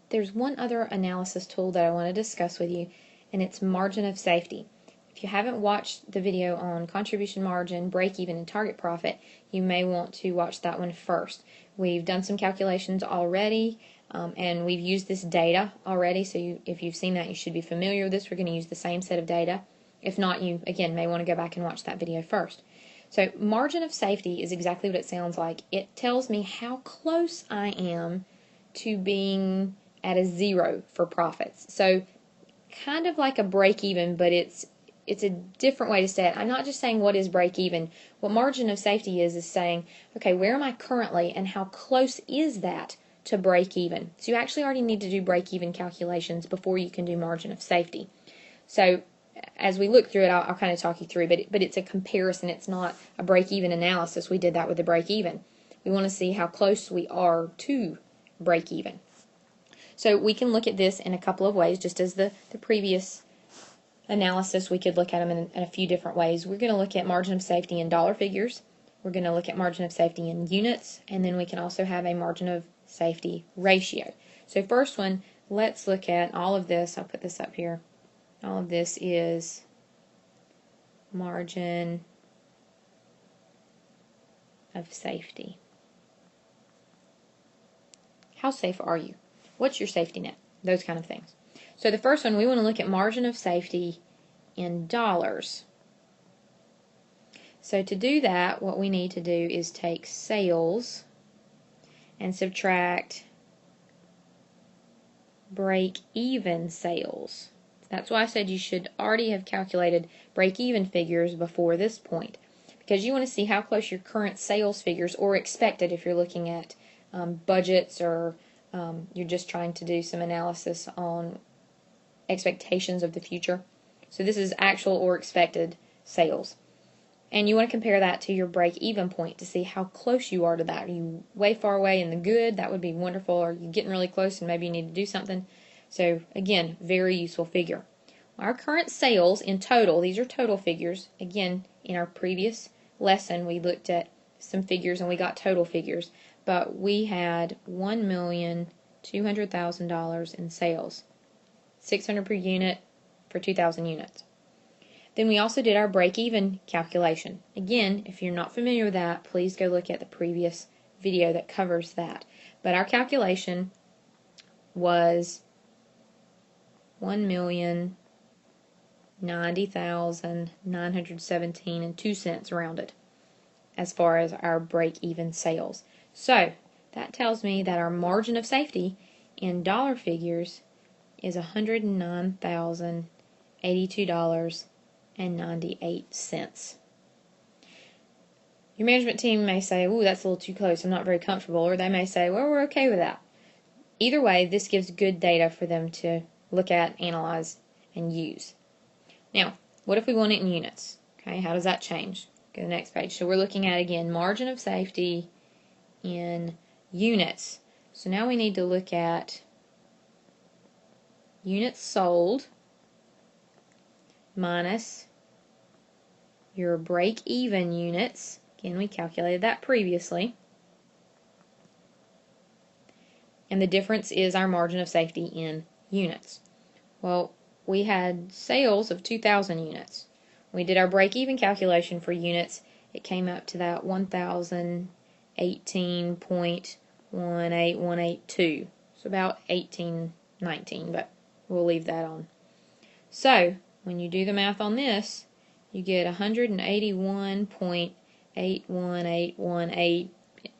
there's one other analysis tool that I want to discuss with you, and it's margin of safety. If you haven't watched the video on contribution margin, break even, and target profit, you may want to watch that one first. We've done some calculations already, and we've used this data already, so if you've seen that, you should be familiar with this. We're going to use the same set of data. If not, you, again, may want to go back and watch that video first. So margin of safety is exactly what it sounds like. It tells me how close I am to being at a zero for profits. So kind of like a break even, but it's a different way to say it. I'm not just saying what is break even. What margin of safety is saying, okay, where am I currently and how close is that to break even? So you actually already need to do break even calculations before you can do margin of safety. So as we look through it, I'll kind of talk you through, but it's a comparison. It's not a break-even analysis. We did that with the break-even. We want to see how close we are to break-even. So we can look at this in a couple of ways, just as the previous analysis. We could look at them in a few different ways. We're going to look at margin of safety in dollar figures. We're going to look at margin of safety in units, and then we can also have a margin of safety ratio. So first one, let's look at all of this. I'll put this up here. All of this is margin of safety. How safe are you? What's your safety net? Those kind of things. So the first one, we want to look at margin of safety in dollars. So to do that, what we need to do is take sales and subtract break-even sales. That's why I said you should already have calculated break-even figures before this point, because you want to see how close your current sales figures, or expected if you're looking at budgets, or you're just trying to do some analysis on expectations of the future. So this is actual or expected sales. And you want to compare that to your break-even point to see how close you are to that. Are you way far away in the good? That would be wonderful. Or are you getting really close and maybe you need to do something? So again, very useful figure. Our current sales in total, these are total figures. Again, in our previous lesson, we looked at some figures and we got total figures. But we had $1,200,000 in sales, $600 per unit for 2,000 units. Then we also did our break-even calculation. Again, if you're not familiar with that, please go look at the previous video that covers that. But our calculation was $1,090,917.02 rounded as far as our break-even sales. So that tells me that our margin of safety in dollar figures is $109,082.98. Your management team may say, ooh, that's a little too close, I'm not very comfortable, or they may say, well, we're okay with that. Either way, this gives good data for them to look at, analyze, and use. Now, what if we want it in units? Okay, how does that change? Go to the next page. So we're looking at, again, margin of safety in units. So now we need to look at units sold minus your break-even units. Again, we calculated that previously. And the difference is our margin of safety in units. Well, we had sales of 2,000 units. When we did our break-even calculation for units, it came up to that 1,018.18182. So about 1819, but we'll leave that on. So when you do the math on this, you get 181.81818,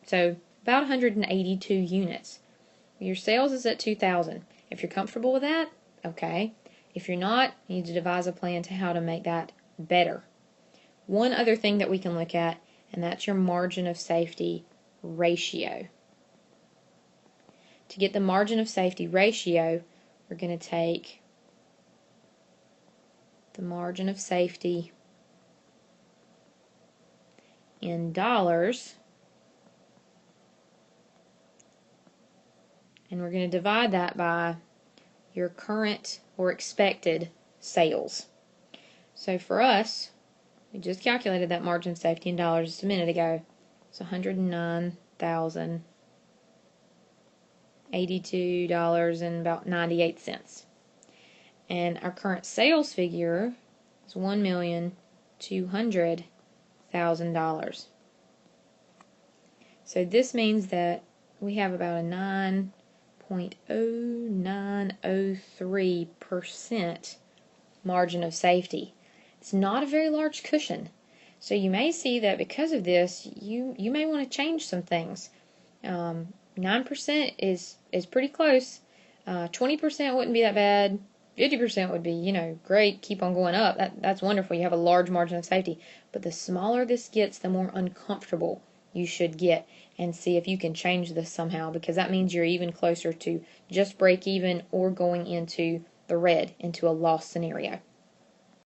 so about 182 units. Your sales is at 2,000. If you're comfortable with that, okay. If you're not, you need to devise a plan to how to make that better. One other thing that we can look at, and that's your margin of safety ratio. To get the margin of safety ratio, we're going to take the margin of safety in dollars, and we're going to divide that by your current or expected sales. So for us, we just calculated that margin of safety in dollars just a minute ago. It's $109,000 $82.98. And our current sales figure is $1,200,000. So this means that we have about a 9.0903% margin of safety. It's not a very large cushion. So you may see that because of this, you may want to change some things. 9% is pretty close. 20% wouldn't be that bad. 50% would be, great, keep on going up. That's wonderful. You have a large margin of safety. But the smaller this gets, the more uncomfortable you should get, and see if you can change this somehow, because that means you're even closer to just break even or going into the red, into a loss scenario.